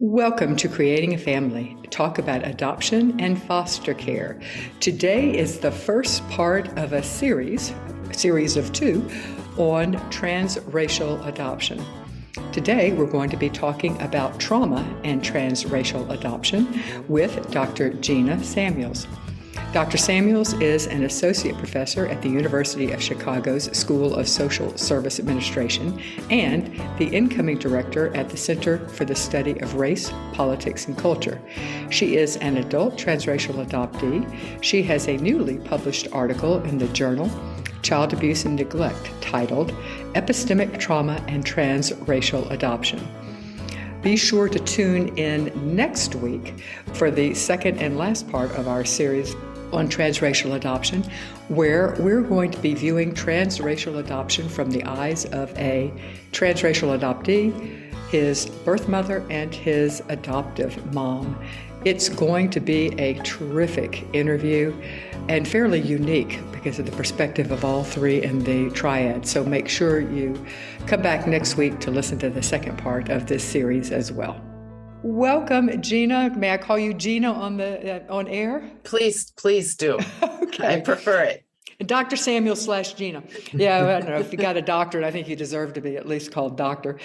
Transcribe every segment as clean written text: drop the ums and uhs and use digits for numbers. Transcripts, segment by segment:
Welcome to Creating a Family. Talk about adoption and foster care. Today is the first part of a series of two, on transracial adoption. Today we're going to be talking about trauma and transracial adoption with Dr. Gina Samuels. Dr. Samuels is an associate professor at the University of Chicago's School of Social Service Administration and the incoming director at the Center for the Study of Race, Politics, and Culture. She is an adult transracial adoptee. She has a newly published article in the journal Child Abuse and Neglect titled Epistemic, Trauma and Transracial Adoption. Be sure to tune in next week for the second and last part of our series on transracial adoption, where we're going to be viewing transracial adoption from the eyes of a transracial adoptee, his birth mother, and his adoptive mom. It's going to be a terrific interview and fairly unique because of the perspective of all three in the triad. So make sure you come back next week to listen to the second part of this series as well. Welcome, Gina. May I call you Gina on air? Please do. Okay. I prefer it. Dr. Samuel / Gina. Yeah, I don't know. If you got a doctorate, I think you deserve to be at least called doctor,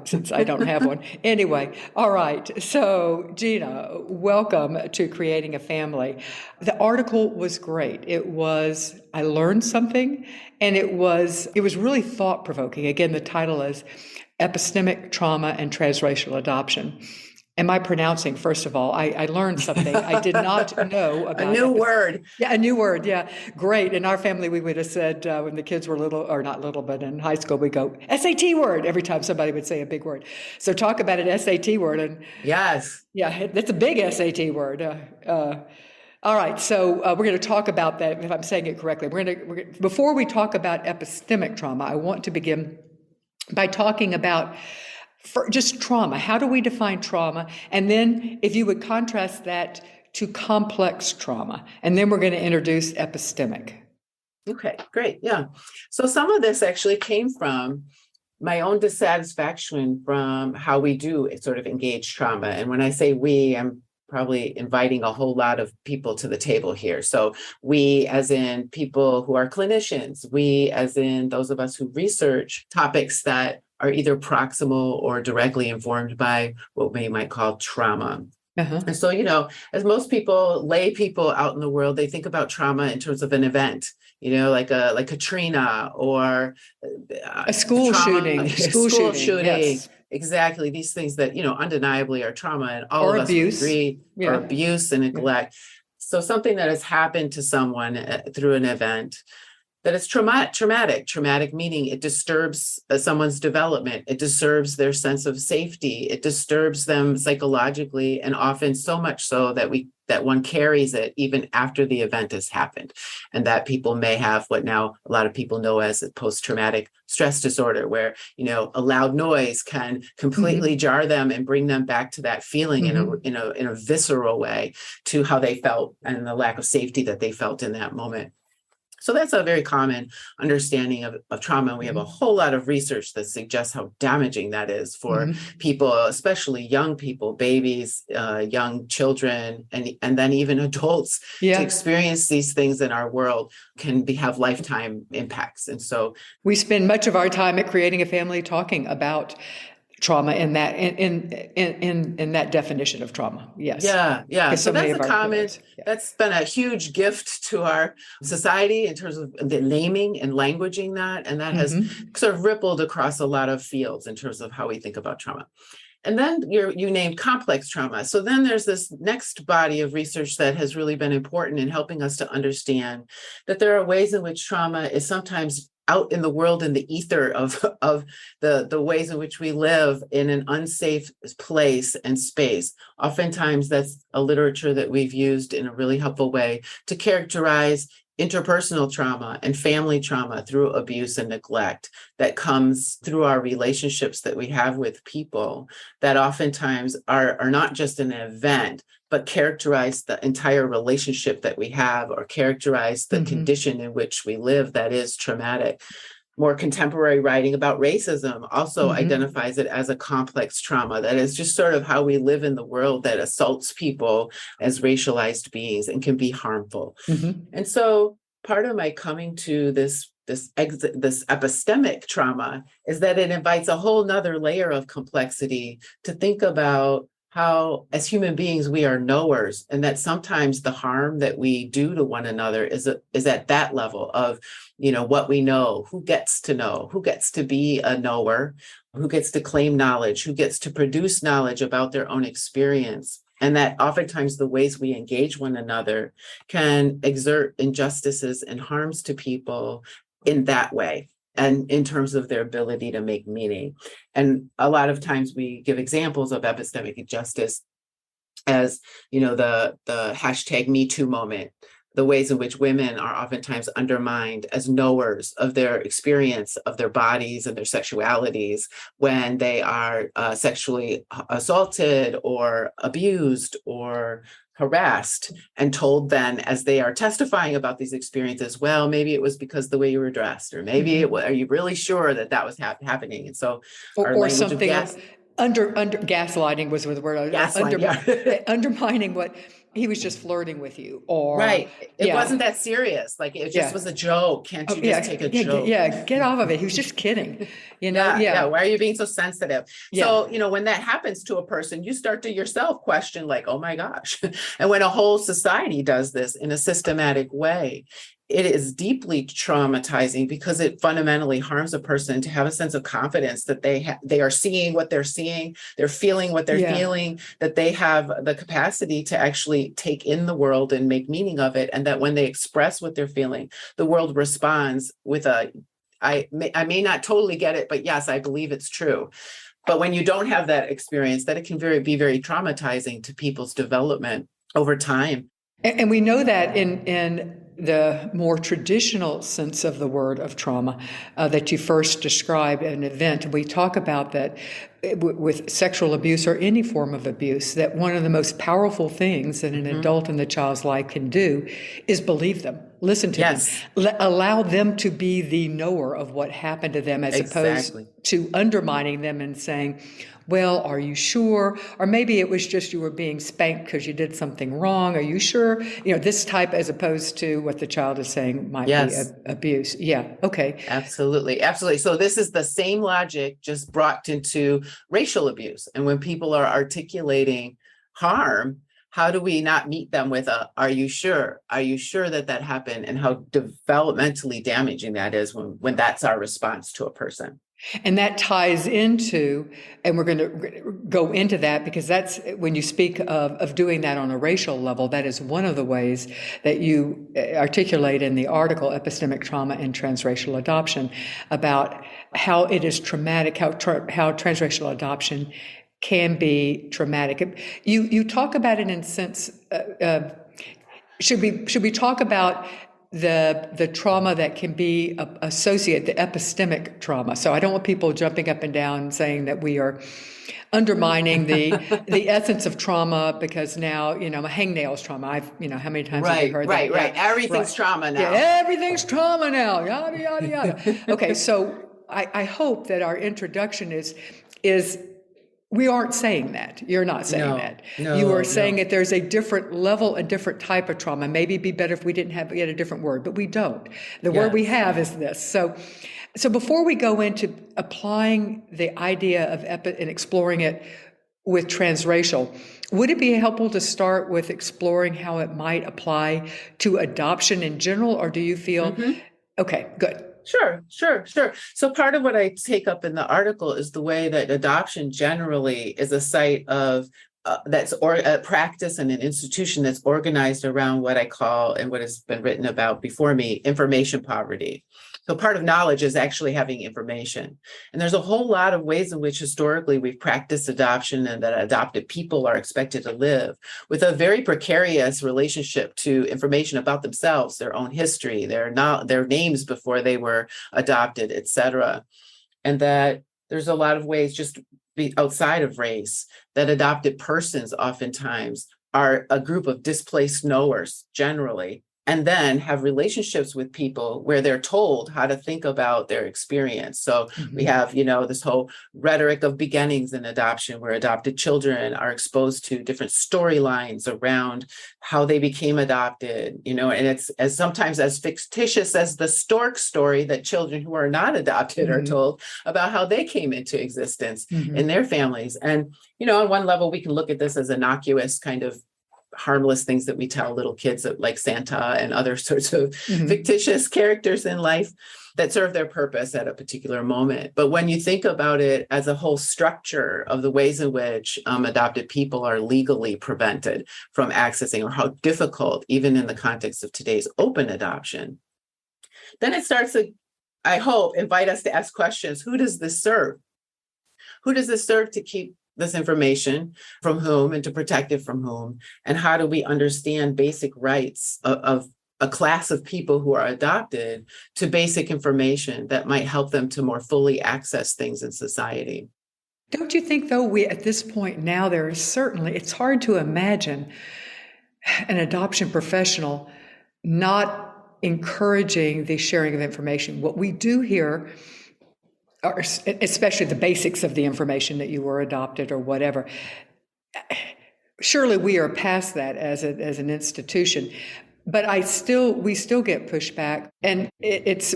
since I don't have one. Anyway, all right. So, Gina, welcome to Creating a Family. The article was great. I learned something, and it was really thought-provoking. Again, the title is Epistemic, Trauma and Transracial Adoption. Am I pronouncing, first of all? I learned something I did not know about. A new word. Yeah, a new word. Yeah, great. In our family, we would have said when the kids were little, or not little, but in high school, we go SAT word every time somebody would say a big word. So talk about an SAT word. And yes. Yeah, that's a big SAT word. All right, so we're going to talk about that, if I'm saying it correctly. Before we talk about epistemic trauma, I want to begin by talking about just trauma. How do we define trauma? And then if you would contrast that to complex trauma. And then we're going to introduce epistemic. Okay, great. Yeah. So some of this actually came from my own dissatisfaction from how we do sort of engage trauma. And when I say we, I'm probably inviting a whole lot of people to the table here. So we, as in people who are clinicians, we, as in those of us who research topics that are either proximal or directly informed by what we might call trauma. Uh-huh. And so, as most people, lay people out in the world, they think about trauma in terms of an event, like Katrina or a school shooting. School shooting. Yes. Exactly. These things that, undeniably are trauma, and all or of abuse. us agree, or abuse and neglect. Yeah. So something that has happened to someone through an event that is traumatic meaning it disturbs someone's development. It disturbs their sense of safety. It disturbs them psychologically, and often so much so that one carries it even after the event has happened. And that people may have what now a lot of people know as a post-traumatic stress disorder, where, a loud noise can completely jar them and bring them back to that feeling in a visceral way, to how they felt and the lack of safety that they felt in that moment. So that's a very common understanding of trauma. And we have a whole lot of research that suggests how damaging that is for people, especially young people, babies, young children, and then even adults. To experience these things in our world can have lifetime impacts. And so we spend much of our time at Creating a Family talking about trauma in that definition of trauma. Yes. Yeah. So that's that's been a huge gift to our society in terms of the naming and languaging that. And that has sort of rippled across a lot of fields in terms of how we think about trauma. And then you named complex trauma. So then there's this next body of research that has really been important in helping us to understand that there are ways in which trauma is sometimes out in the world, in the ether of the ways in which we live in an unsafe place and space. Oftentimes that's a literature that we've used in a really helpful way to characterize interpersonal trauma and family trauma through abuse and neglect that comes through our relationships that we have with people that oftentimes are not just an event, but characterize the entire relationship that we have, or characterize the condition in which we live that is traumatic. more contemporary writing about racism also Mm-hmm. identifies it as a complex trauma that is just sort of how we live in the world that assaults people as racialized beings and can be harmful. Mm-hmm. And so part of my coming to this epistemic trauma is that it invites a whole nother layer of complexity to think about how, as human beings, we are knowers, and that sometimes the harm that we do to one another is at that level of, what we know, who gets to be a knower, who gets to claim knowledge, who gets to produce knowledge about their own experience. And that oftentimes the ways we engage one another can exert injustices and harms to people in that way, and in terms of their ability to make meaning. And a lot of times we give examples of epistemic injustice as, the hashtag Me Too moment, the ways in which women are oftentimes undermined as knowers of their experience of their bodies and their sexualities when they are sexually assaulted or abused or harassed, and told then as they are testifying about these experiences, well, maybe it was because the way you were dressed, or maybe Mm-hmm. are you really sure that was happening? And so our Or language of something under gaslighting was the word, gaslight, yeah. undermining what he was just flirting with you, or Right. It wasn't yeah, that serious. Like it just yeah, was a joke. Can't oh you just take yeah, a yeah, joke? yeah, get off of it. He was just kidding, Yeah, yeah. yeah, Why are you being so sensitive? yeah. So, when that happens to a person, you start to yourself question, like, oh my gosh. And when a whole society does this in a systematic way, it is deeply traumatizing because it fundamentally harms a person to have a sense of confidence that they are seeing what they're seeing, they're feeling what they're Yeah. feeling, that they have the capacity to actually take in the world and make meaning of it, and that when they express what they're feeling, the world responds with I may not totally get it, but yes, I believe it's true. But when you don't have that experience, that it can be very traumatizing to people's development over time. And we know that in the more traditional sense of the word of trauma that you first described an event. We talk about that with sexual abuse or any form of abuse, that one of the most powerful things that an adult in the child's life can do is believe them, listen to them, Yes, allow them to be the knower of what happened to them, as opposed exactly. to undermining them and saying, well, are you sure? Or maybe it was just you were being spanked because you did something wrong. Are you sure? This type, as opposed to what the child is saying might be Yes, abuse. Yeah. Okay. absolutely. Absolutely. So this is the same logic just brought into racial abuse. And when people are articulating harm, how do we not meet them with are you sure? Are you sure that happened? And how developmentally damaging that is when that's our response to a person. And that ties into, and we're going to go into that because that's when you speak of doing that on a racial level, that is one of the ways that you articulate in the article, Epistemic Trauma and Transracial Adoption, about how it is traumatic, how transracial adoption can be traumatic. You talk about it in sense, should we talk about the trauma that can be associated, the epistemic trauma? So I don't want people jumping up and down saying that we are undermining the essence of trauma because now a hangnail's trauma. How many times have you heard that? Right. Yeah, Everything's right. trauma Yeah, now. everything's trauma now. Yada yada yada. Okay, so I hope that our introduction is we aren't saying that. You're not saying No, that. You are no, saying no. that there's a different level, a different type of trauma. Maybe it'd be better if we didn't have yet a different word, but we don't. The word we Yes. have is this. So before we go into applying the idea of and exploring it with transracial, would it be helpful to start with exploring how it might apply to adoption in general, or do you feel, Mhm. okay, good. Sure. So part of what I take up in the article is the way that adoption generally is a site of a practice and an institution that's organized around what I call, and what has been written about before me, information poverty. So part of knowledge is actually having information. And there's a whole lot of ways in which historically we've practiced adoption and that adopted people are expected to live with a very precarious relationship to information about themselves, their own history, their names before they were adopted, et cetera. And that there's a lot of ways just outside of race that adopted persons oftentimes are a group of displaced knowers generally, and then have relationships with people where they're told how to think about their experience. So we have, this whole rhetoric of beginnings in adoption, where adopted children are exposed to different storylines around how they became adopted, and it's as sometimes as fictitious as the stork story that children who are not adopted are told about how they came into existence in their families. And, on one level, we can look at this as innocuous kind of harmless things that we tell little kids, like Santa and other sorts of fictitious characters in life that serve their purpose at a particular moment. But when you think about it as a whole structure of the ways in which adopted people are legally prevented from accessing, or how difficult, even in the context of today's open adoption, then it starts to, I hope, invite us to ask questions. Who does this serve? Who does this serve to keep this information from whom, and to protect it from whom? And how do we understand basic rights of a class of people who are adopted to basic information that might help them to more fully access things in society? Don't you think, though, we at this point now, there is certainly, it's hard to imagine an adoption professional not encouraging the sharing of information. What we do here, especially the basics of the information that you were adopted or whatever. Surely we are past that as an institution, but we still get pushback, and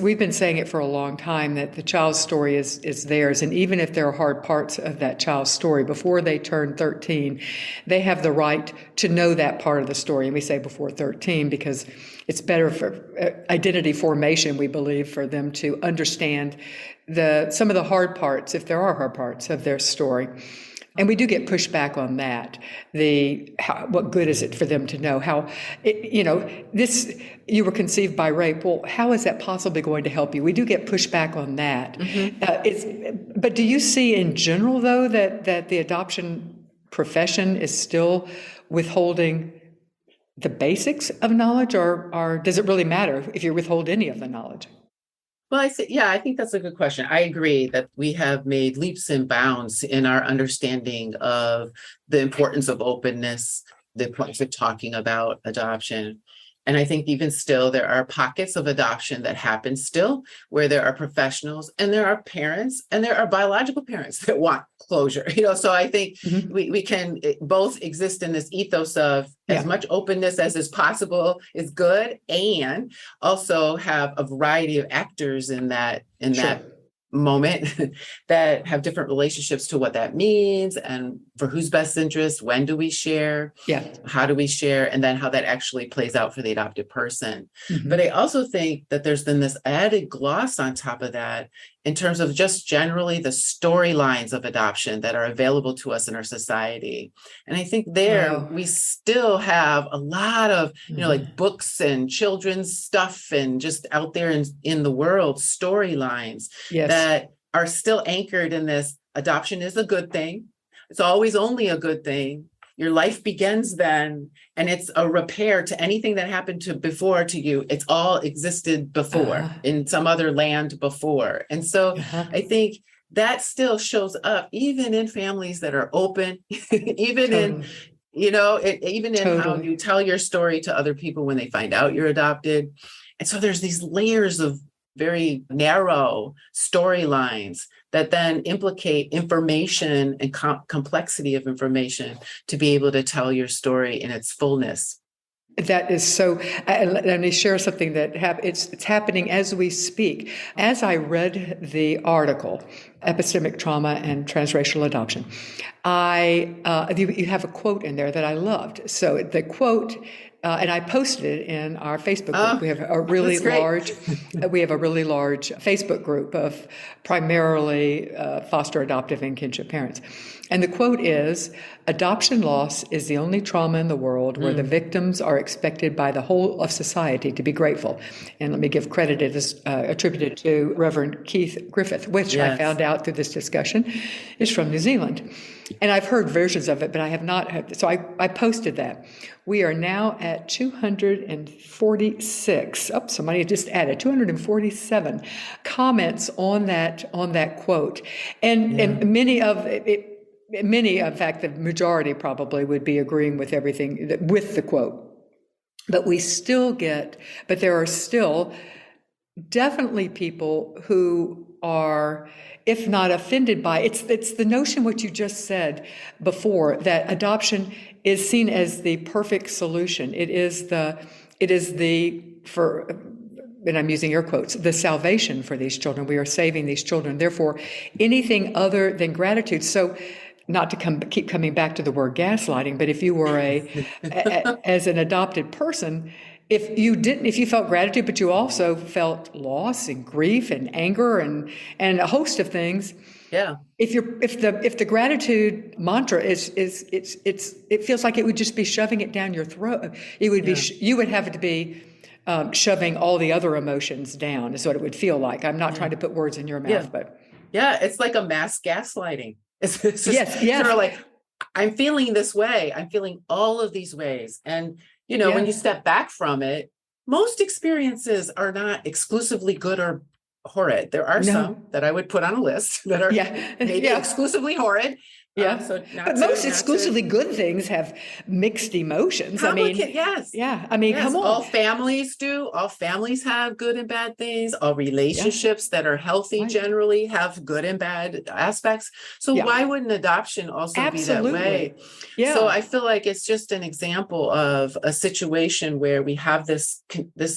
we've been saying it for a long time that the child's story is theirs, and even if there are hard parts of that child's story before they turn 13, they have the right to know that part of the story. And we say before 13 because it's better for identity formation, we believe, for them to understand some of the hard parts, if there are hard parts of their story. And we do get pushback on that. What good is it for them to know how, you were conceived by rape. Well, how is that possibly going to help you? We do get pushback on that. But do you see in general, though, that the adoption profession is still withholding the basics of knowledge, or does it really matter if you withhold any of the knowledge? Well, I think that's a good question. I agree that we have made leaps and bounds in our understanding of the importance of openness, the importance of talking about adoption. And I think even still, there are pockets of adoption that happen still, where there are professionals and there are parents and there are biological parents that want closure. So I think we can both exist in this ethos of as much openness as is possible is good, and also have a variety of actors in that moment that have different relationships to what that means and for whose best interest, when do we share, how do we share, and then how that actually plays out for the adopted person. But I also think that there's been this added gloss on top of that in terms of just generally the storylines of adoption that are available to us in our society. And I think we still have a lot of, like books and children's stuff and just out there in the world, storylines that are still anchored in this: adoption is a good thing. It's always only a good thing. Your life begins then, and it's a repair to anything that happened before to you. It's all existed before in some other land before. And so I think that still shows up even in families that are open, even in how you tell your story to other people when they find out you're adopted. And so there's these layers of very narrow storylines that then implicate information and complexity of information to be able to tell your story in its fullness. That is so. Let me share something that it's happening as we speak. As I read the article, Epistemic, Trauma and Transracial Adoption, you have a quote in there that I loved. So the quote, and I posted it in our Facebook group. We have a really large Facebook group of primarily foster, adoptive, and kinship parents. And the quote is, "Adoption loss is the only trauma in the world where the victims are expected by the whole of society to be grateful." And let me give credit, it is attributed to Reverend Keith Griffith, which I found out through this discussion is from New Zealand. And I've heard versions of it, but I have not heard. So I posted that. We are now at 246. Oh, somebody just added 247 comments on that quote, and many of it. In fact, the majority probably would be agreeing with everything with the quote. But but there are still definitely people who are, if not offended by it's the notion what you just said before, that adoption is seen as the perfect solution. It is for, and I'm using air quotes, the salvation for these children. We are saving these children. Therefore, anything other than gratitude. So, not to keep coming back to the word gaslighting, but if you were as an adopted person, if you felt gratitude, but you also felt loss and grief and anger and a host of things. Yeah. If the gratitude mantra it feels like it would just be shoving it down your throat. It would be, you would have to be shoving all the other emotions down is what it would feel like. I'm not trying to put words in your mouth, but. Yeah, it's like a mass gaslighting. It's just yes. sort of like, I'm feeling this way. I'm feeling all of these ways. And, when you step back from it, most experiences are not exclusively good or horrid. There are some that I would put on a list that are maybe exclusively horrid. Yeah. But most exclusively good things have mixed emotions. Yes. Yeah. Come on. All families do. All families have good and bad things. All relationships that are healthy generally have good and bad aspects. So why wouldn't adoption also be that way? Yeah. So I feel like it's just an example of a situation where we have this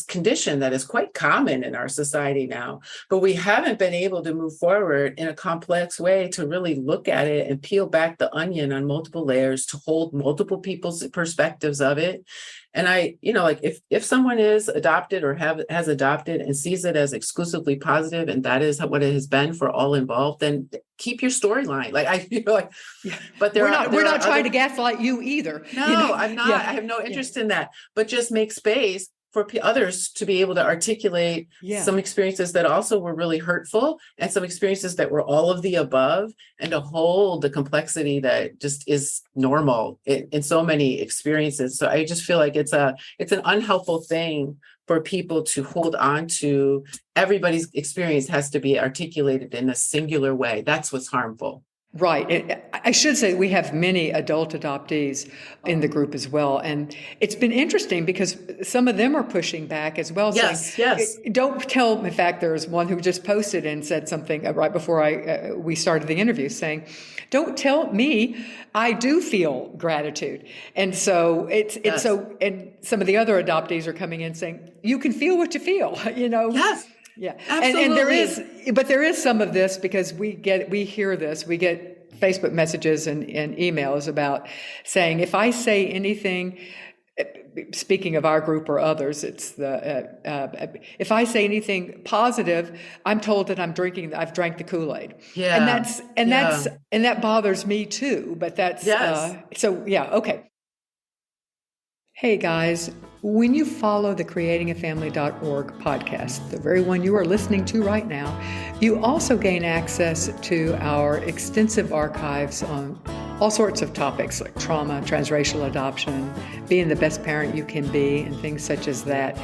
condition that is quite common in our society now, but we haven't been able to move forward in a complex way to really look at it and peel back the onion on multiple layers to hold multiple people's perspectives of it. And if someone is adopted or has adopted and sees it as exclusively positive, and that is what it has been for all involved, then keep your storyline. But we're not trying to gaslight you either. No, I'm not. I have no interest in that. But just make space for others to be able to articulate some experiences that also were really hurtful and some experiences that were all of the above, and to hold the complexity that just is normal in so many experiences. So I just feel like it's an unhelpful thing for people to hold on to. Everybody's experience has to be articulated in a singular way. That's what's harmful. Right. I should say we have many adult adoptees in the group as well. And it's been interesting because some of them are pushing back as well. Yes, saying, don't tell, in fact, there's one who just posted and said something right before we started the interview saying, don't tell me I do feel gratitude. And so and some of the other adoptees are coming in saying, you can feel what you feel, Yes. Yeah, absolutely. and there is some of this because we get Facebook messages and emails about saying, if I say anything, speaking of our group or others, it's if I say anything positive, I'm told that I've drank the Kool-Aid. Yeah, and that bothers me too. But that's okay. Hey guys, when you follow the creatingafamily.org podcast, the very one you are listening to right now, you also gain access to our extensive archives on all sorts of topics like trauma and transracial adoption, being the best parent you can be, and things such as that.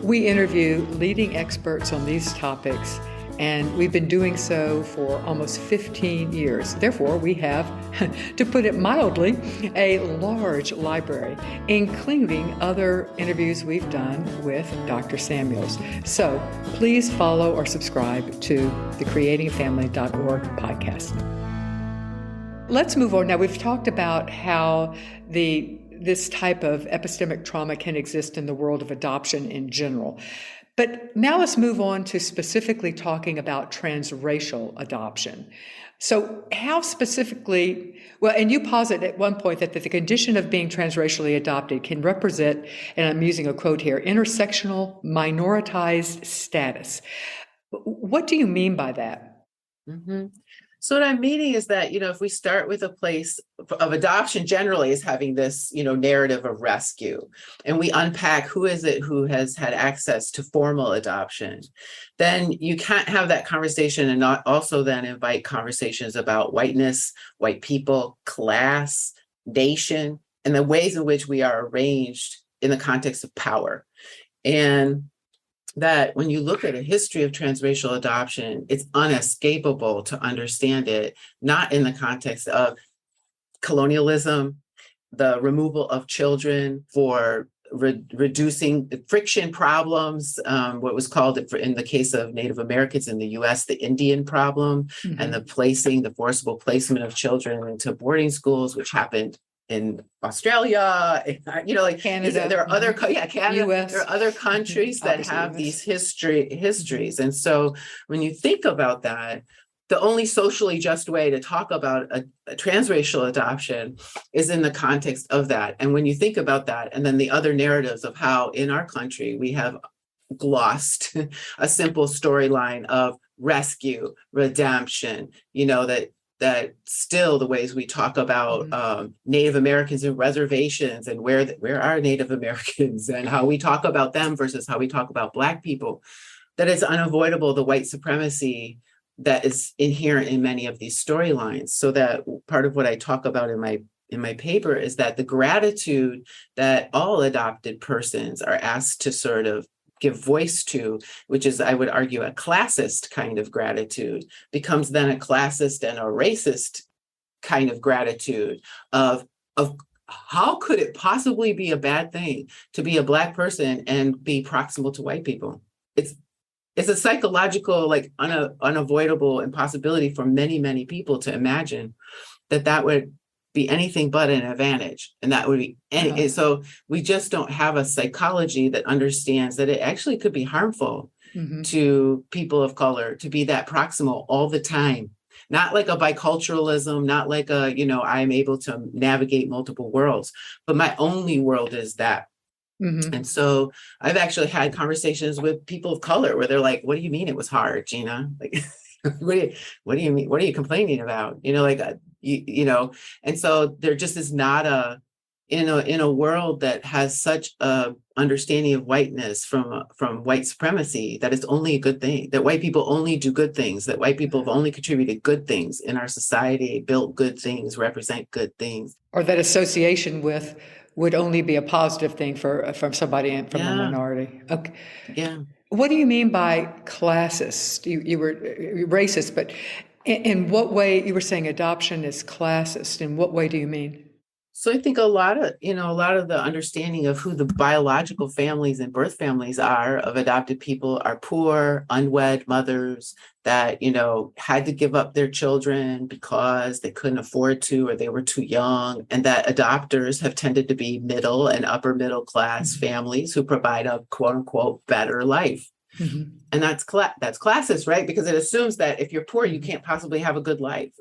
We interview leading experts on these topics, and we've been doing so for almost 15 years. Therefore, we have, to put it mildly, a large library, including other interviews we've done with Dr. Samuels. So please follow or subscribe to the creatingafamily.org podcast. Let's move on. Now, we've talked about how this type of epistemic trauma can exist in the world of adoption in general. But now let's move on to specifically talking about transracial adoption. So how specifically, and you posit at one point that the condition of being transracially adopted can represent, and I'm using a quote here, intersectional minoritized status. What do you mean by that? Mm-hmm. So what I'm meaning is that, if we start with a place of adoption generally is having this, narrative of rescue, and we unpack who is it who has had access to formal adoption, then you can't have that conversation and not also then invite conversations about whiteness, white people, class, nation, and the ways in which we are arranged in the context of power. And that when you look at a history of transracial adoption, it's unescapable to understand it, not in the context of colonialism, the removal of children for reducing friction problems, what was called, in the case of Native Americans in the U.S., the Indian problem, and the forcible placement of children into boarding schools, which happened in Australia, like Canada. There are other, Canada. US. There are other countries that have these histories, and so when you think about that, the only socially just way to talk about a transracial adoption is in the context of that. And when you think about that, and then the other narratives of how in our country we have glossed a simple storyline of rescue, redemption, that still the ways we talk about Native Americans and reservations and where are Native Americans and how we talk about them versus how we talk about Black people, that it's unavoidable the white supremacy that is inherent in many of these storylines. So that part of what I talk about in my paper is that the gratitude that all adopted persons are asked to sort of give voice to, which is, I would argue, a classist kind of gratitude, becomes then a classist and a racist kind of gratitude of how could it possibly be a bad thing to be a Black person and be proximal to white people? It's a psychological, unavoidable impossibility for many, many people to imagine that would be anything but an advantage. And that would be and so we just don't have a psychology that understands that it actually could be harmful to people of color to be that proximal all the time. Not like a biculturalism, not like I'm able to navigate multiple worlds, but my only world is that. And so I've actually had conversations with people of color where they're like, what do you mean it was hard, Gina? Like, what do you mean? What are you complaining about? And so there just is not in a world that has such a understanding of whiteness from white supremacy, that it's only a good thing, that white people only do good things, that white people have only contributed good things in our society, built good things, represent good things. Or that association with would only be a positive thing from somebody from a minority. Okay. Yeah. What do you mean by classist? You were racist, but in what way? You were saying adoption is classist. In what way do you mean? So I think a lot of the understanding of who the biological families and birth families are of adopted people are poor, unwed mothers that, had to give up their children because they couldn't afford to, or they were too young. And that adopters have tended to be middle and upper middle class families who provide a quote unquote better life. And that's classist, right? Because it assumes that if you're poor, you can't possibly have a good life,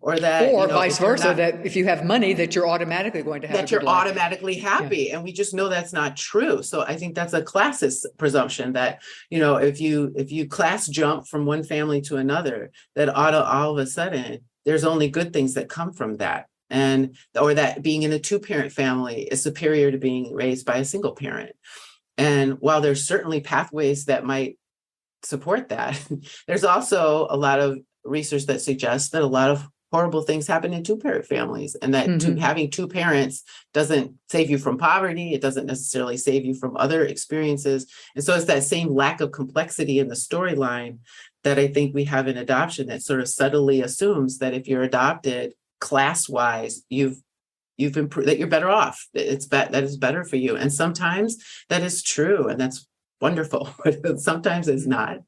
or vice versa, that if you have money, that you're automatically going to have that you're automatically happy, and we just know that's not true. So I think that's a classist presumption that if you class jump from one family to another, that all of a sudden there's only good things that come from that, or that being in a two-parent family is superior to being raised by a single parent. And while there's certainly pathways that might support that, there's also a lot of research that suggests that a lot of horrible things happen in two-parent families, and that having two parents doesn't save you from poverty. It doesn't necessarily save you from other experiences. And so it's that same lack of complexity in the storyline that I think we have in adoption that sort of subtly assumes that if you're adopted class-wise, you've improved, that you're better off. That is better for you. And sometimes that is true, and that's wonderful, but sometimes it's not.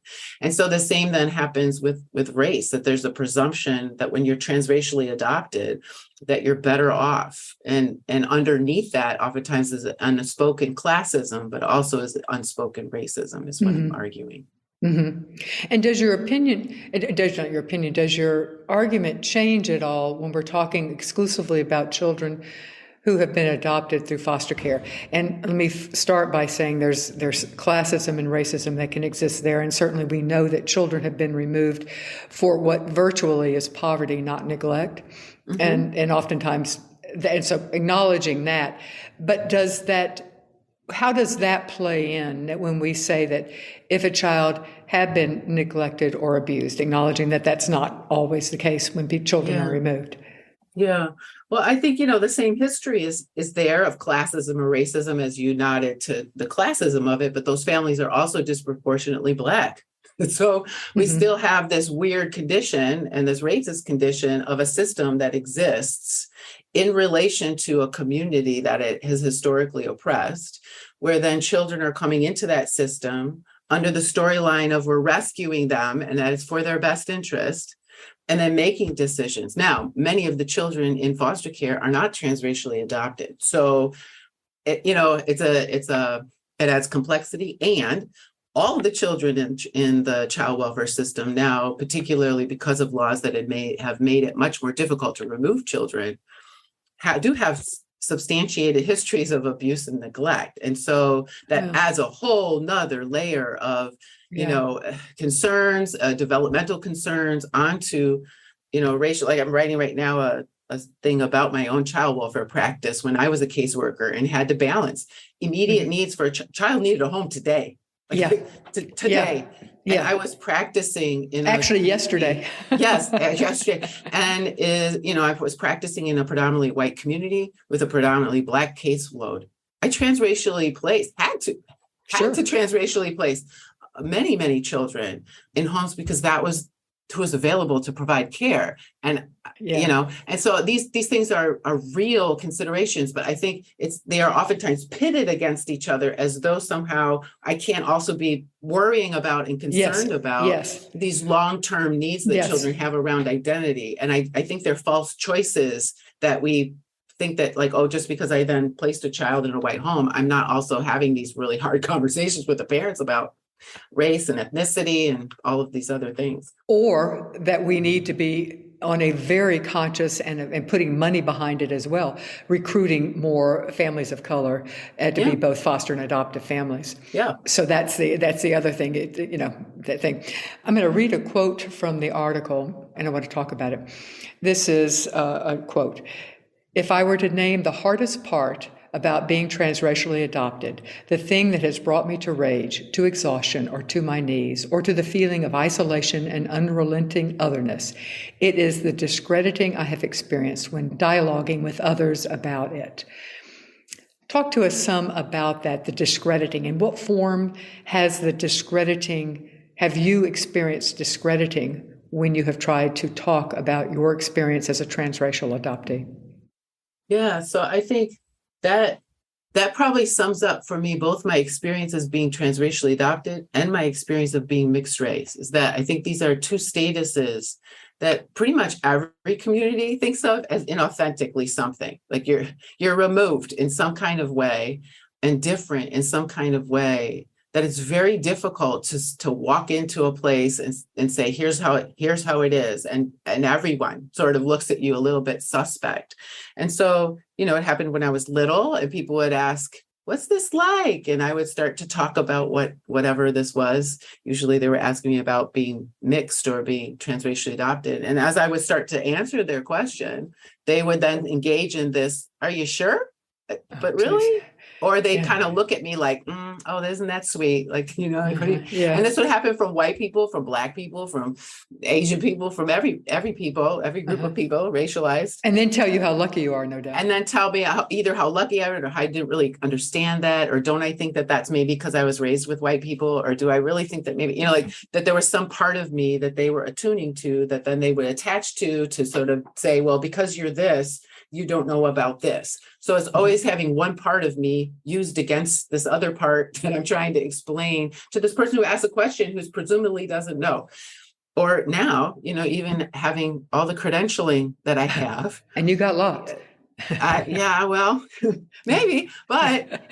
And so the same then happens with race, that there's a presumption that when you're transracially adopted, that you're better off. And underneath that, oftentimes is an unspoken classism, but also is unspoken racism, is what I'm arguing. And does your argument change at all when we're talking exclusively about children who have been adopted through foster care? And let me start by saying there's classism and racism that can exist there, and certainly we know that children have been removed for what virtually is poverty, not neglect, and oftentimes, and so acknowledging that. But how does that play in when we say that if a child had been neglected or abused, acknowledging that that's not always the case when children are removed? Yeah. Well, I think, the same history is there of classism or racism as you nodded to the classism of it, but those families are also disproportionately Black. So we still have this weird condition and this racist condition of a system that exists in relation to a community that it has historically oppressed, where then children are coming into that system under the storyline of we're rescuing them and that it's for their best interest, and then making decisions. Now, many of the children in foster care are not transracially adopted. So, it adds complexity, and all of the children in the child welfare system now, particularly because of laws that have made it much more difficult to remove children, do have substantiated histories of abuse and neglect. And so that adds a whole nother layer of, concerns, developmental concerns onto, racial, like I'm writing right now a thing about my own child welfare practice when I was a caseworker and had to balance immediate needs for a child needed a home today. Today. Yeah. And I was practicing yesterday. Yes, yesterday. And I was practicing in a predominantly white community with a predominantly Black caseload. I transracially had to transracially place many, many children in homes because that was who was available to provide care. And, and so these things are real considerations, but I think they are oftentimes pitted against each other as though somehow I can't also be worrying about and concerned about these long-term needs that children have around identity. And I think they're false choices that we think that just because I then placed a child in a white home, I'm not also having these really hard conversations with the parents about race and ethnicity and all of these other things. Or that we need to be on a very conscious and putting money behind it as well, recruiting more families of color to be both foster and adoptive families. Yeah. So that's the other thing, that thing. I'm going to read a quote from the article, and I want to talk about it. This is a quote. "If I were to name the hardest part about being transracially adopted, the thing that has brought me to rage, to exhaustion, or to my knees, or to the feeling of isolation and unrelenting otherness, it is the discrediting I have experienced when dialoguing with others about it." Talk to us some about that, the discrediting. In what form have you experienced discrediting when you have tried to talk about your experience as a transracial adoptee? Yeah, so I think that probably sums up for me both my experience as being transracially adopted and my experience of being mixed race, is that I think these are two statuses that pretty much every community thinks of as inauthentically something. Like you're removed in some kind of way and different in some kind of way, that it's very difficult to walk into a place and say, here's how it is. And everyone sort of looks at you a little bit suspect. And so, it happened when I was little and people would ask, what's this like? And I would start to talk about whatever this was. Usually they were asking me about being mixed or being transracially adopted. And as I would start to answer their question, they would then engage in this, are you sure? But really? Or they kind of look at me like, oh, isn't that sweet? Like, And this would happen from white people, from Black people, from Asian people, from every people, every group of people, racialized. And then tell you how lucky you are, no doubt. And then tell me either how lucky I am or how I didn't really understand that, or don't I think that that's maybe because I was raised with white people, or do I really think that maybe, that there was some part of me that they were attuning to that then they would attach to sort of say, well, because you're this, you don't know about this. So it's always having one part of me used against this other part that I'm trying to explain to this person who asks a question who's presumably doesn't know. Or now, even having all the credentialing that I have. And you got locked. Well, maybe, but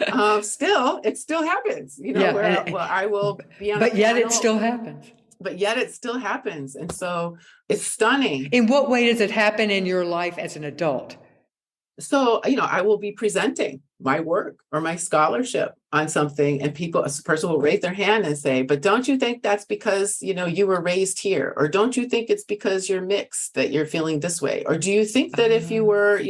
still, it still happens, where I will be on. But yet it still happens. But yet it still happens. And so it's stunning. In what way does it happen in your life as an adult? So, I will be presenting my work or my scholarship on something, and a person will raise their hand and say, but don't you think that's because, you were raised here? Or don't you think it's because you're mixed that you're feeling this way? Or do you think that if you were,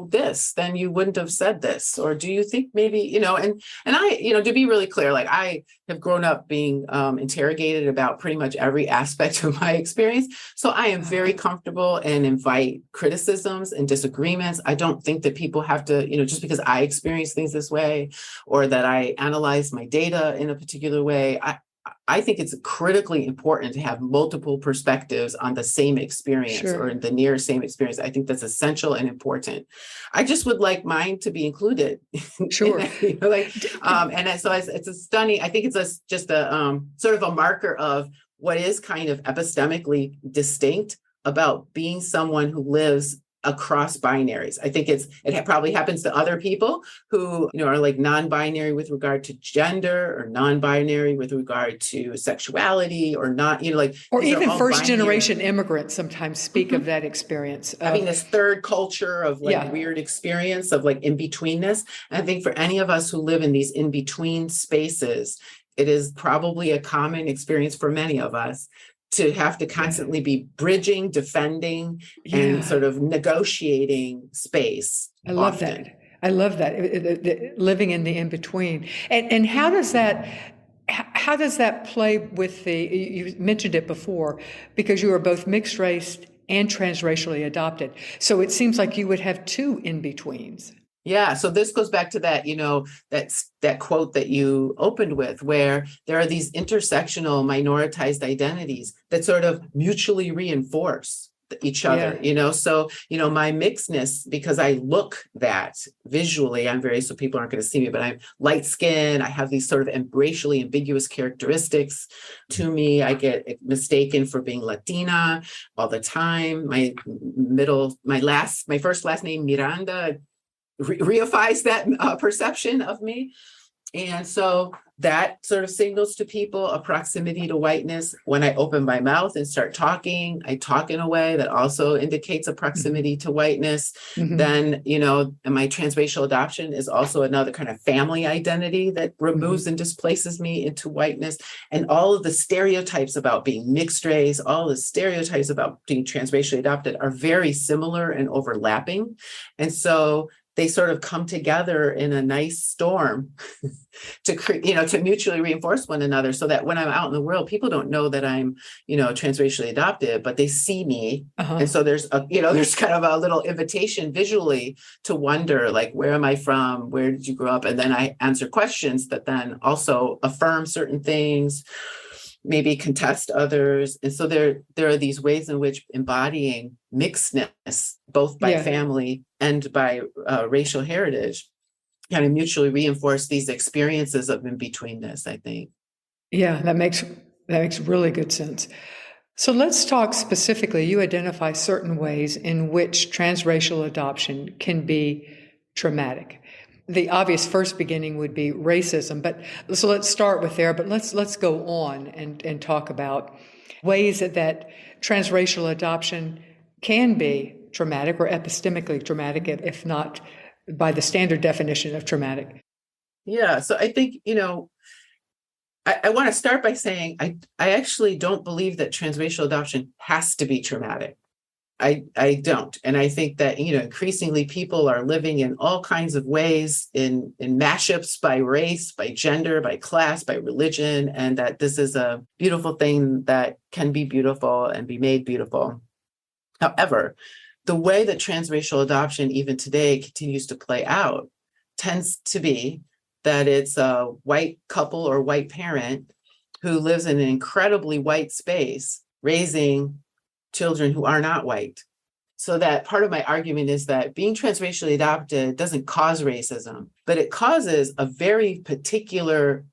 this, then you wouldn't have said this? Or do you think maybe, and I, to be really clear, like I have grown up being interrogated about pretty much every aspect of my experience. So I am very comfortable and invite criticisms and disagreements. I don't think that people have to, just because I experience things this way, or that I analyze my data in a particular way, I think it's critically important to have multiple perspectives on the same experience Sure. or the near same experience. I think that's essential and important. I just would like mine to be included. Sure. It's a stunning. I think it's just a sort of a marker of what is kind of epistemically distinct about being someone who lives across binaries. I think it probably happens to other people who, are like non-binary with regard to gender or non-binary with regard to sexuality or not, or these are even all first binary. generation immigrants sometimes speak of that experience. Having this third culture of weird experience of in-betweenness. And I think for any of us who live in these in-between spaces, it is probably a common experience for many of us to have to constantly be bridging, defending, and sort of negotiating space. I love that. I love that, living in the in-between. And how does that play with you mentioned it before, because you are both mixed race and transracially adopted. So it seems like you would have two in-betweens. Yeah. So this goes back to that, that quote that you opened with, where there are these intersectional minoritized identities that sort of mutually reinforce each other, So, my mixedness, because I look that visually, so people aren't going to see me, but I'm light skinned. I have these sort of racially ambiguous characteristics to me. I get mistaken for being Latina all the time. My first last name, Miranda, reifies that perception of me. And so that sort of signals to people a proximity to whiteness. When I open my mouth and start talking, I talk in a way that also indicates a proximity to whiteness. Mm-hmm. Then, and my transracial adoption is also another kind of family identity that removes and displaces me into whiteness. And all of the stereotypes about being mixed race, all the stereotypes about being transracially adopted are very similar and overlapping. And so they sort of come together in a nice storm to mutually reinforce one another, so that when I'm out in the world, people don't know that I'm, transracially adopted, but they see me. Uh-huh. And so there's kind of a little invitation visually to wonder, where am I from? Where did you grow up? And then I answer questions that then also affirm certain things, maybe contest others. And so there are these ways in which embodying mixedness, both by family and by racial heritage, kind of mutually reinforce these experiences of in-betweenness, I think. Yeah, that makes really good sense. So let's talk specifically. You identify certain ways in which transracial adoption can be traumatic. The obvious first beginning would be racism, but so let's start with there, but let's go on and talk about ways that transracial adoption can be traumatic or epistemically traumatic, if not by the standard definition of traumatic. Yeah, so I think, I want to start by saying I actually don't believe that transracial adoption has to be traumatic. I don't. And I think that, increasingly people are living in all kinds of ways in mashups by race, by gender, by class, by religion, and that this is a beautiful thing that can be beautiful and be made beautiful. However, the way that transracial adoption even today continues to play out tends to be that it's a white couple or white parent who lives in an incredibly white space raising children who are not white. So that part of my argument is that being transracially adopted doesn't cause racism, but it causes a very particular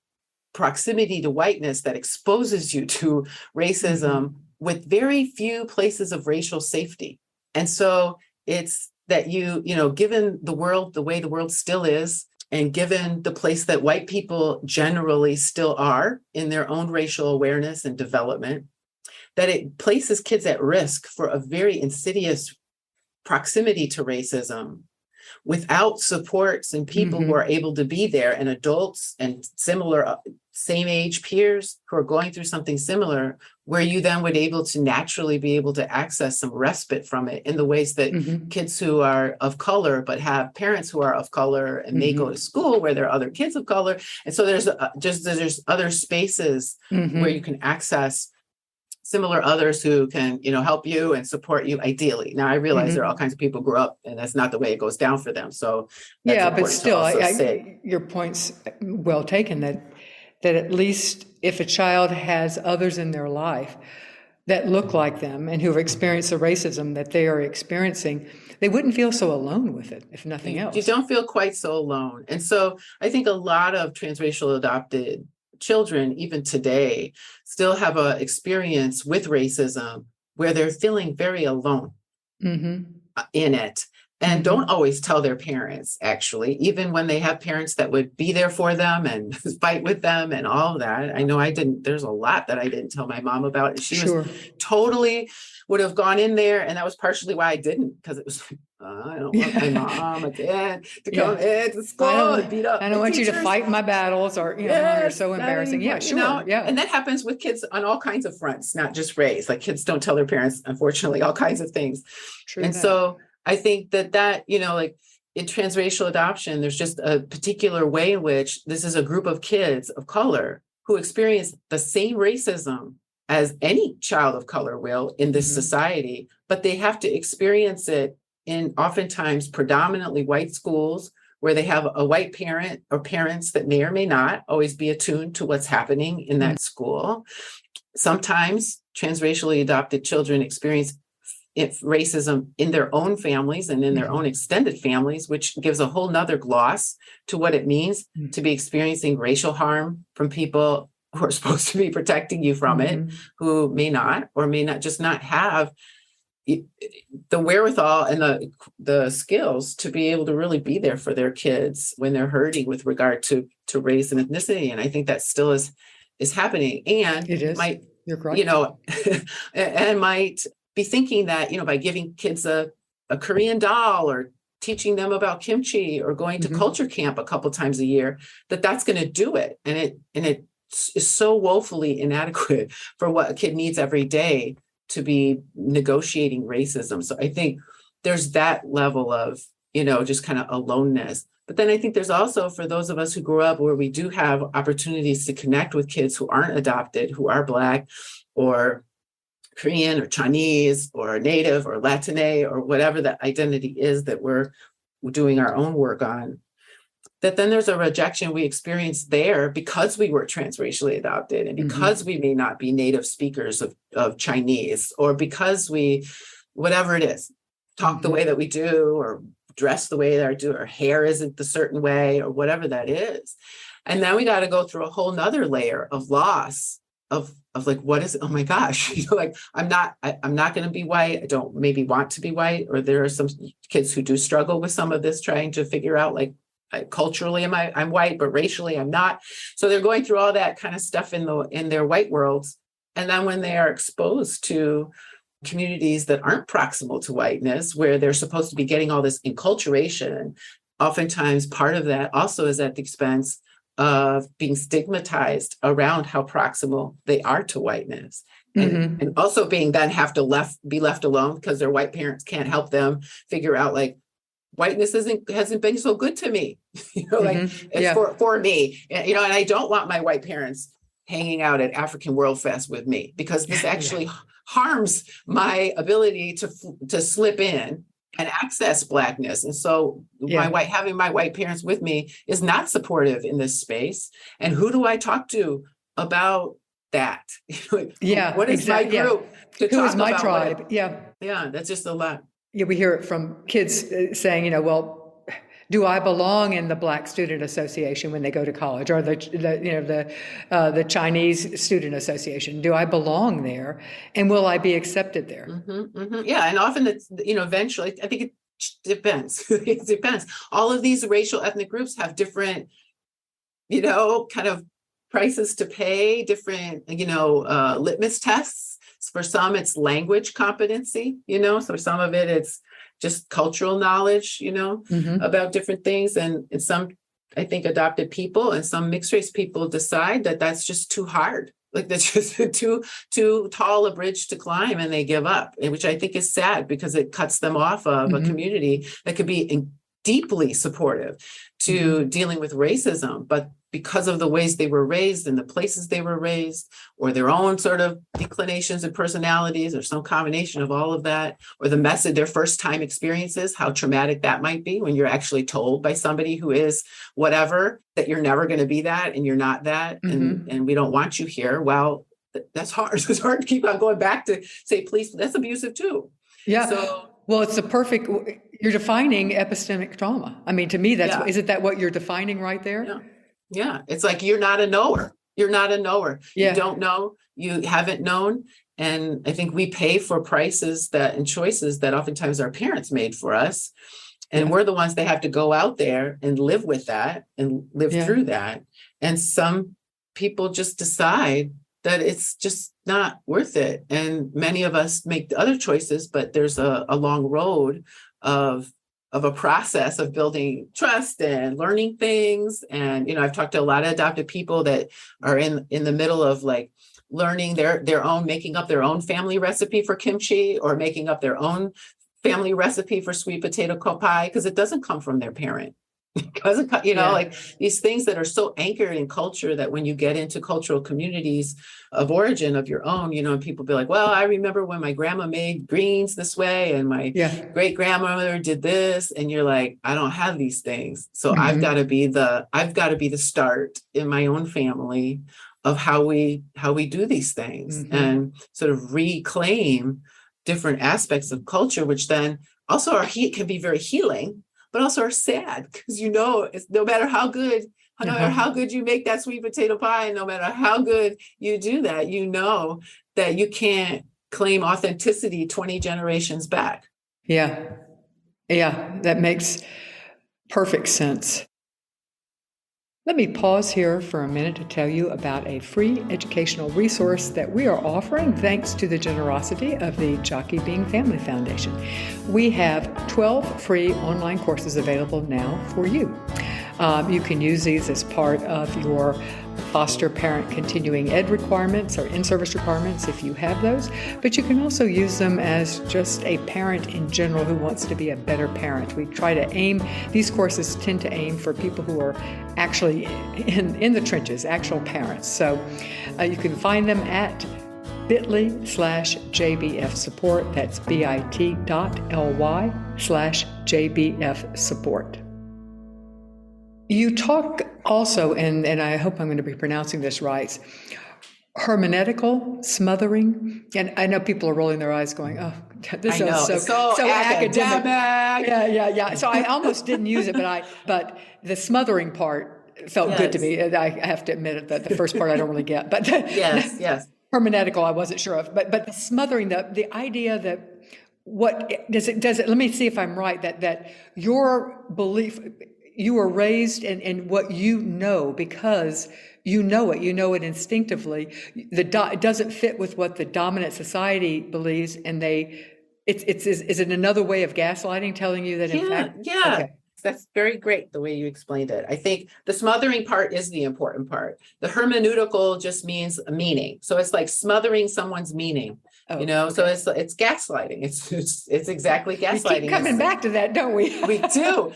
proximity to whiteness that exposes you to racism with very few places of racial safety. And so it's that given the world, the way the world still is, and given the place that white people generally still are in their own racial awareness and development, that it places kids at risk for a very insidious proximity to racism without supports and people who are able to be there, and adults and similar same age peers who are going through something similar, where you then would able to naturally be able to access some respite from it in the ways that kids who are of color but have parents who are of color and may go to school where there are other kids of color. And so there's other spaces where you can access similar others who can, help you and support you ideally. Now, I realize there are all kinds of people who grow up and that's not the way it goes down for them. So that's but still, your point's well taken, that that at least if a child has others in their life that look like them and who have experienced the racism that they are experiencing, they wouldn't feel so alone with it, if nothing else. You don't feel quite so alone. And so I think a lot of transracial adopted children, even today, still have an experience with racism where they're feeling very alone in it. And don't always tell their parents, actually, even when they have parents that would be there for them and fight with them and all of that. I know there's a lot that I didn't tell my mom about. And she was totally would have gone in there. And that was partially why I didn't, because it was, I don't want my mom again to come into school and beat up. I don't want you to fight my battles, or, you're so embarrassing. Yeah, sure. Yeah. And that happens with kids on all kinds of fronts, not just race. Like, kids don't tell their parents, unfortunately, all kinds of things. True. And so I think that, like in transracial adoption, there's just a particular way in which this is a group of kids of color who experience the same racism as any child of color will in this society, but they have to experience it in oftentimes predominantly white schools where they have a white parent or parents that may or may not always be attuned to what's happening in that school. Sometimes transracially adopted children experience racism in their own families and in their own extended families, which gives a whole nother gloss to what it means to be experiencing racial harm from people who are supposed to be protecting you from it, who may not, or may not just not have the wherewithal and the skills to be able to really be there for their kids when they're hurting with regard to race and ethnicity. And I think that still is happening. And it is. You're correct. And might be thinking that, by giving kids a Korean doll or teaching them about kimchi or going to culture camp a couple times a year, that's going to do it. And it is so woefully inadequate for what a kid needs every day to be negotiating racism. So I think there's that level of, just kind of aloneness. But then I think there's also, for those of us who grew up where we do have opportunities to connect with kids who aren't adopted, who are Black or Korean or Chinese or Native or Latine or whatever the identity is that we're doing our own work on, that then there's a rejection we experience there because we were transracially adopted and because we may not be native speakers of Chinese, or because we, whatever it is, talk the way that we do, or dress the way that we do, or hair isn't the certain way, or whatever that is. And then we got to go through a whole nother layer of loss of like, what is it? Oh my gosh, like I'm not going to be white. I don't maybe want to be white. Or there are some kids who do struggle with some of this, trying to figure out, like, culturally I'm white, but racially I'm not. So they're going through all that kind of stuff in their white worlds. And then when they are exposed to communities that aren't proximal to whiteness, where they're supposed to be getting all this enculturation, oftentimes part of that also is at the expense of being stigmatized around how proximal they are to whiteness. And also being then have to be left alone because their white parents can't help them figure out, like, whiteness hasn't been so good to me, it's for me, and I don't want my white parents hanging out at African World Fest with me, because this actually harms my ability to slip in and access Blackness. And so having my white parents with me is not supportive in this space. And who do I talk to about that? What is my group to who talk is my about? tribe? That's just a lot. Yeah, we hear it from kids saying, well, do I belong in the Black Student Association when they go to college, or the Chinese Student Association? Do I belong there, and will I be accepted there? Yeah, and often it's eventually. I think it depends. It depends. All of these racial ethnic groups have different, kind of prices to pay, different, litmus tests. For some, it's language competency, so some of it's just cultural knowledge, about different things. And some, I think, adopted people and some mixed race people decide that that's just too hard. Like, that's just too tall a bridge to climb, and they give up, which I think is sad, because it cuts them off of a community that could be deeply supportive to dealing with racism, but because of the ways they were raised and the places they were raised, or their own sort of declinations and personalities, or some combination of all of that, or the message, their first time experiences, how traumatic that might be when you're actually told by somebody who is whatever, that you're never going to be that and you're not that, and we don't want you here. Well, that's hard. It's hard to keep on going back to say, please, that's abusive too. Yeah. So, well, it's the perfect, you're defining epistemic trauma. I mean, to me, isn't that what you're defining right there? Yeah. Yeah. It's like, you're not a knower. You're not a knower. Yeah. You don't know. You haven't known. And I think we pay for prices and choices that oftentimes our parents made for us. And we're the ones that have to go out there and live with that and live through that. And some people just decide that it's just not worth it. And many of us make the other choices, but there's a long road of a process of building trust and learning things. And, I've talked to a lot of adopted people that are in the middle of like learning their own, making up their own family recipe for kimchi, or making up their own family recipe for sweet potato pie, because it doesn't come from their parent. Like these things that are so anchored in culture that when you get into cultural communities of origin of your own, and people be like, well, I remember when my grandma made greens this way and my great grandmother did this. And you're like, I don't have these things. So I've got to be the start in my own family of how we do these things and sort of reclaim different aspects of culture, which then also can be very healing, but also are sad, because it's no matter how good you make that sweet potato pie, and no matter how good you do that, that you can't claim authenticity 20 generations back. Yeah, that makes perfect sense. Let me pause here for a minute to tell you about a free educational resource that we are offering thanks to the generosity of the Jockey Being Family Foundation. We have 12 free online courses available now for you. You can use these as part of your foster parent continuing ed requirements or in-service requirements if you have those, but you can also use them as just a parent in general who wants to be a better parent. We try to these courses tend to aim for people who are actually in the trenches, actual parents. So you can find them at bit.ly/JBF support. That's bit.ly/JBF support. You talk also, and I hope I'm going to be pronouncing this right, hermeneutical smothering. And I know people are rolling their eyes going, oh, this is so academic. Yeah. So I almost didn't use it, but the smothering part felt good to me. I have to admit it, that the first part I don't really get. But yes. Hermeneutical I wasn't sure of. But the smothering, the idea that what does it, let me see if I'm right, that your belief, you were raised in what you know because you know it instinctively. It doesn't fit with what the dominant society believes, and is it another way of gaslighting, telling you that in fact? Yeah. Okay. That's very great the way you explained it. I think the smothering part is the important part. The hermeneutical just means a meaning. So it's like smothering someone's meaning. So it's gaslighting. It's exactly gaslighting. We keep coming back to that, don't we? We do.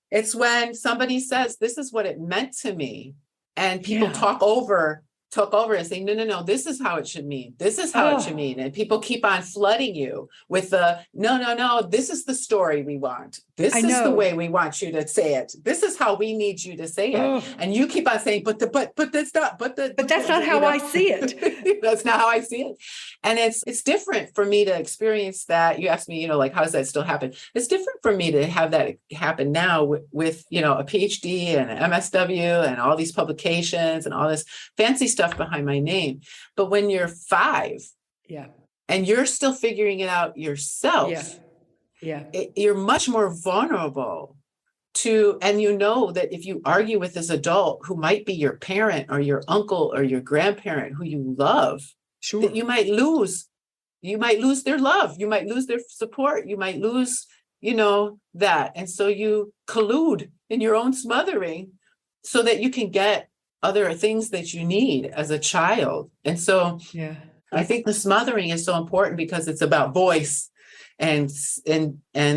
It's when somebody says, this is what it meant to me. And people talk over and say, no, this is how it should mean. This is how it should mean. And people keep on flooding you with no, this is the story we want. This is the way we want you to say it. This is how we need you to say it. And you keep on saying, but that's not, but that's not how I see it. That's not how I see it. And it's different for me to experience that. You asked me, like, how does that still happen? It's different for me to have that happen now with a PhD and an MSW and all these publications and all this fancy stuff behind my name. But when you're 5 and you're still figuring it out yourself, you're much more vulnerable to, and that if you argue with this adult who might be your parent or your uncle or your grandparent who you love, that you might lose their love, you might lose their support, you might lose, that. And so you collude in your own smothering so that you can get other things that you need as a child. And so I think the smothering is so important because it's about voice and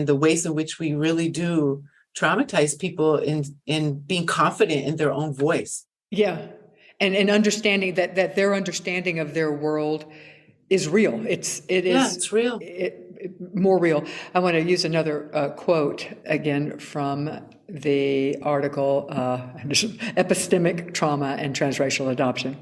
the ways in which we really do traumatize people in being confident in their own voice. Yeah. And understanding that their understanding of their world is real. It's real. More real. I want to use another quote again from the article, Epistemic, Trauma and Transracial Adoption.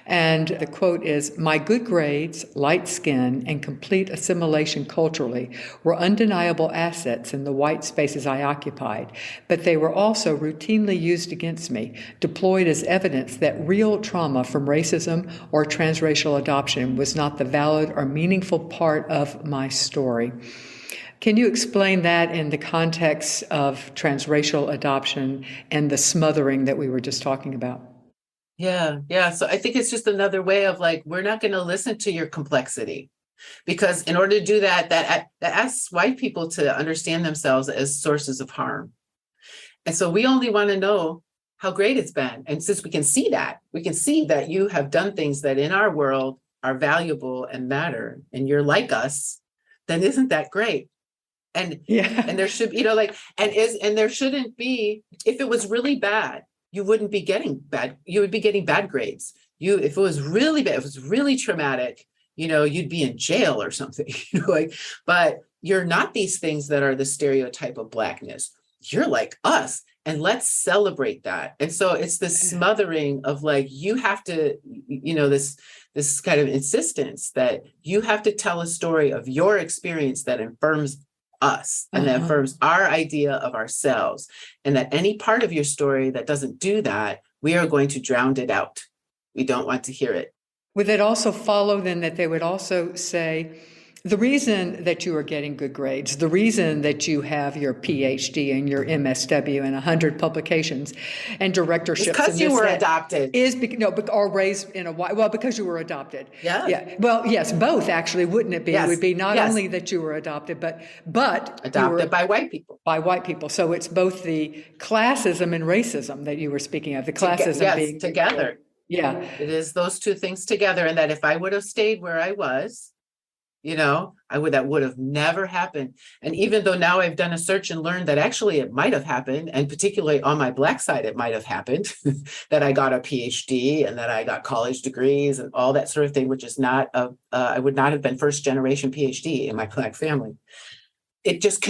And the quote is, "My good grades, light skin, and complete assimilation culturally were undeniable assets in the white spaces I occupied, but they were also routinely used against me, deployed as evidence that real trauma from racism or transracial adoption was not the valid or meaningful part of my story." Can you explain that in the context of transracial adoption and the smothering that we were just talking about? Yeah. So I think it's just another way of like, we're not going to listen to your complexity, because in order to do that asks white people to understand themselves as sources of harm. And so we only want to know how great it's been. And since we can see that you have done things that in our world are valuable and matter, and you're like us, then isn't that great? And there should, and there shouldn't be, if it was really bad, you wouldn't be getting bad, you would be getting bad grades. If it was really bad, if it was really traumatic, you'd be in jail or something, but you're not these things that are the stereotype of Blackness. You're like us, and let's celebrate that. And so it's this smothering of like, you have to, this kind of insistence that you have to tell a story of your experience that affirms us and that affirms our idea of ourselves, and that any part of your story that doesn't do that, we are going to drown it out. We don't want to hear it. Would that also follow then that they would also say, the reason that you are getting good grades, the reason that you have your PhD and your MSW and 100 publications and directorships, because you were adopted, or raised in because you were adopted. Yeah. Well, yes, both actually, wouldn't it be? Yes. It would be not only that you were adopted, but adopted by white people. By white people. So it's both the classism and racism that you were speaking of. The classism being together. Yeah, it is those two things together, and that if I would have stayed where I was, that would have never happened. And even though now I've done a search and learned that actually it might have happened, and particularly on my Black side, it might have happened that I got a PhD and that I got college degrees and all that sort of thing, which is not I would not have been first generation PhD in my Black family. It just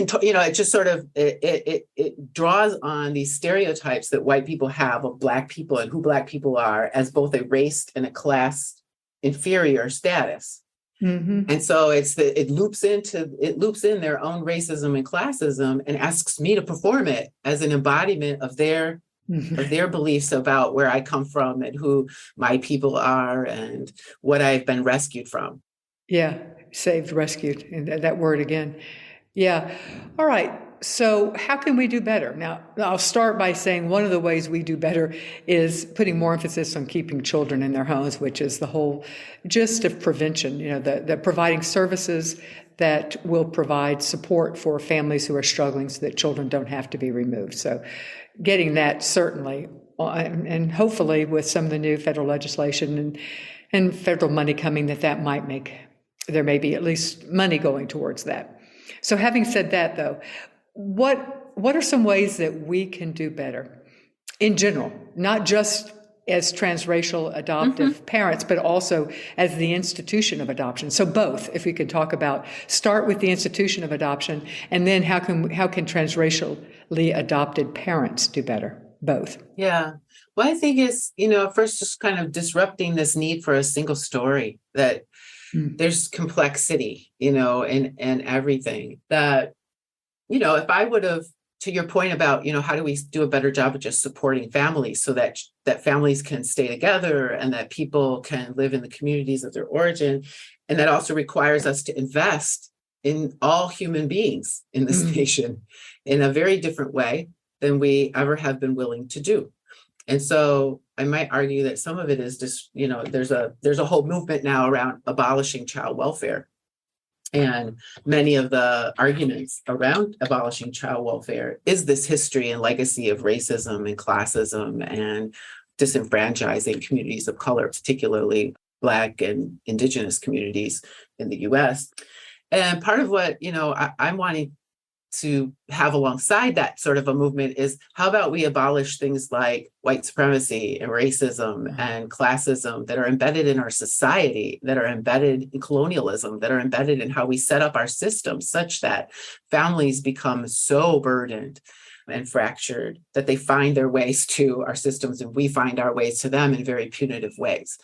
it draws on these stereotypes that white people have of Black people and who Black people are as both a race and a class inferior status. Mm-hmm. And so it loops in their own racism and classism and asks me to perform it as an embodiment of their beliefs about where I come from and who my people are and what I've been rescued from. Yeah, saved, rescued, and that word again. Yeah. All right. So how can we do better? Now, I'll start by saying one of the ways we do better is putting more emphasis on keeping children in their homes, which is the whole gist of prevention, the providing services that will provide support for families who are struggling so that children don't have to be removed. So getting that certainly, and hopefully with some of the new federal legislation and federal money coming, there may be at least money going towards that. So having said that, though, what are some ways that we can do better in general, not just as transracial adoptive parents, but also as the institution of adoption? So both, if we could talk about, start with the institution of adoption, and then how can transracially adopted parents do better? Both. Yeah. Well, I think it's, first just kind of disrupting this need for a single story, that there's complexity, in everything that, if I would have, to your point about, how do we do a better job of just supporting families so that families can stay together and that people can live in the communities of their origin. And that also requires us to invest in all human beings in this nation in a very different way than we ever have been willing to do. And so I might argue that some of it is just, there's a whole movement now around abolishing child welfare. And many of the arguments around abolishing child welfare is this history and legacy of racism and classism and disenfranchising communities of color, particularly Black and Indigenous communities in the US. And part of what, I'm wanting to have alongside that sort of a movement is, how about we abolish things like white supremacy and racism and classism that are embedded in our society, that are embedded in colonialism, that are embedded in how we set up our systems, such that families become so burdened and fractured that they find their ways to our systems and we find our ways to them in very punitive ways.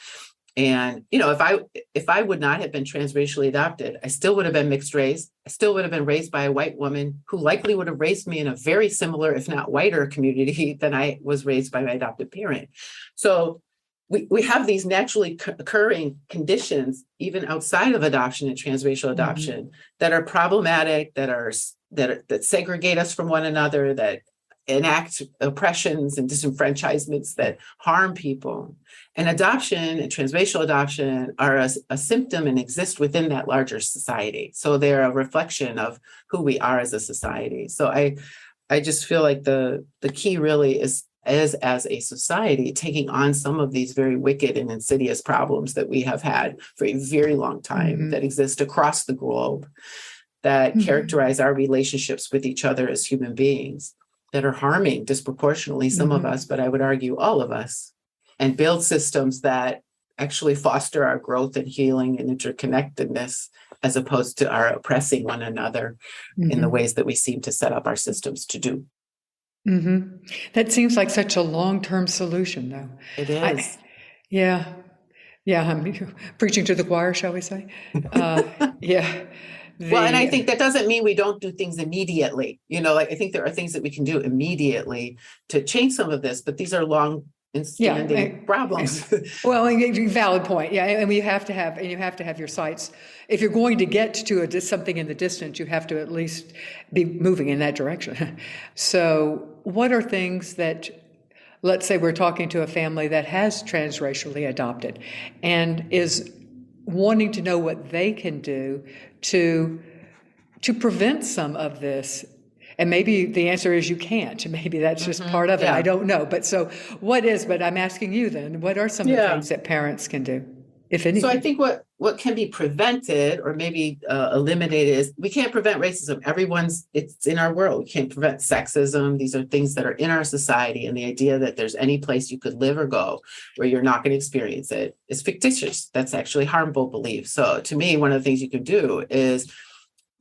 And, if I would not have been transracially adopted, I still would have been mixed race. I still would have been raised by a white woman who likely would have raised me in a very similar, if not whiter community than I was raised by my adopted parent. So we have these naturally occurring conditions, even outside of adoption and transracial adoption, that are problematic, that segregate us from one another, that enact oppressions and disenfranchisements that harm people. And adoption and transracial adoption are a symptom and exist within that larger society. So they're a reflection of who we are as a society. So I just feel like the key really is as a society taking on some of these very wicked and insidious problems that we have had for a very long time, that exist across the globe, that characterize our relationships with each other as human beings, that are harming disproportionately some of us, but I would argue all of us, and build systems that actually foster our growth and healing and interconnectedness, as opposed to our oppressing one another in the ways that we seem to set up our systems to do. That seems like such a long-term solution, though. It is. Yeah, I'm preaching to the choir, shall we say? Yeah. Well, and I think that doesn't mean we don't do things immediately. I think there are things that we can do immediately to change some of this, but these are long and standing problems. Well, valid point. Yeah, and you have to have your sights. If you're going to get to something in the distance, you have to at least be moving in that direction. So, what are things that, let's say we're talking to a family that has transracially adopted and is wanting to know what they can do to prevent some of this. And maybe the answer is you can't. Maybe that's just part of it. I don't know. But I'm asking you then, what are some of the things that parents can do, if anything? So I think what can be prevented or maybe eliminated is, we can't prevent racism. It's in our world. We can't prevent sexism. These are things that are in our society. And the idea that there's any place you could live or go where you're not going to experience it is fictitious. That's actually harmful belief. So to me, one of the things you can do is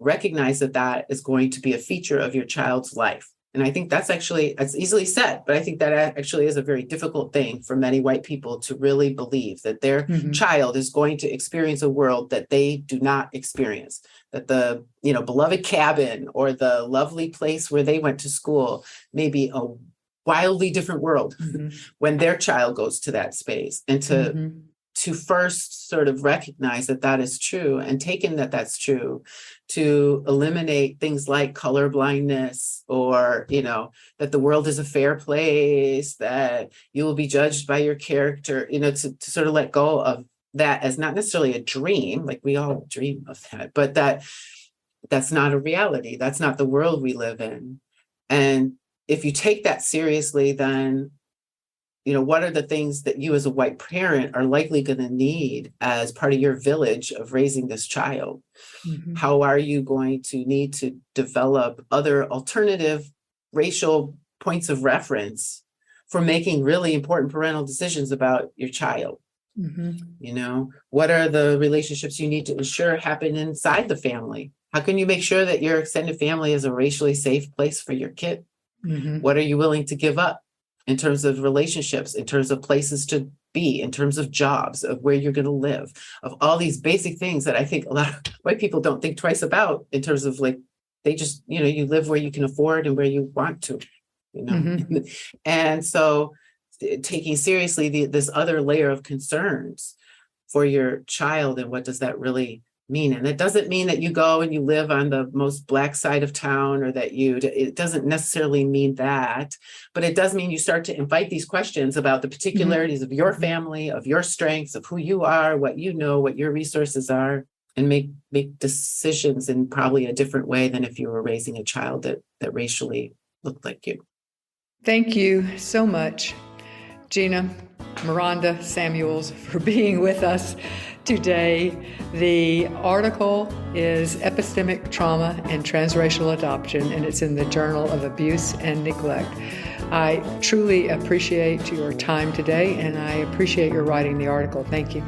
recognize that is going to be a feature of your child's life. And I think that's easily said, but I think that actually is a very difficult thing for many white people to really believe, that their child is going to experience a world that they do not experience, that the beloved cabin or the lovely place where they went to school may be a wildly different world when their child goes to that space. And to first sort of recognize that is true, and taking that's true, to eliminate things like color blindness, or, that the world is a fair place, that you will be judged by your character, to sort of let go of that as not necessarily a dream, like we all dream of that, but that's not a reality. That's not the world we live in. And if you take that seriously, then what are the things that you as a white parent are likely going to need as part of your village of raising this child? How are you going to need to develop other alternative racial points of reference for making really important parental decisions about your child? What are the relationships you need to ensure happen inside the family? How can you make sure that your extended family is a racially safe place for your kid? What are you willing to give up in terms of relationships, in terms of places to be, in terms of jobs, of where you're going to live, of all these basic things that I think a lot of white people don't think twice about, in terms of they just, you live where you can afford and where you want to, And so taking seriously this other layer of concerns for your child, and what does that really mean? And it doesn't mean that you go and you live on the most Black side of town, or that it doesn't necessarily mean that, but it does mean you start to invite these questions about the particularities of your family, of your strengths, of who you are, what what your resources are, and make decisions in probably a different way than if you were raising a child that racially looked like you. Thank you so much, Gina Samuels, for being with us today. The article is Epistemic Trauma and Transracial Adoption, and it's in the Journal of Abuse and Neglect. I truly appreciate your time today, and I appreciate your writing the article. Thank you.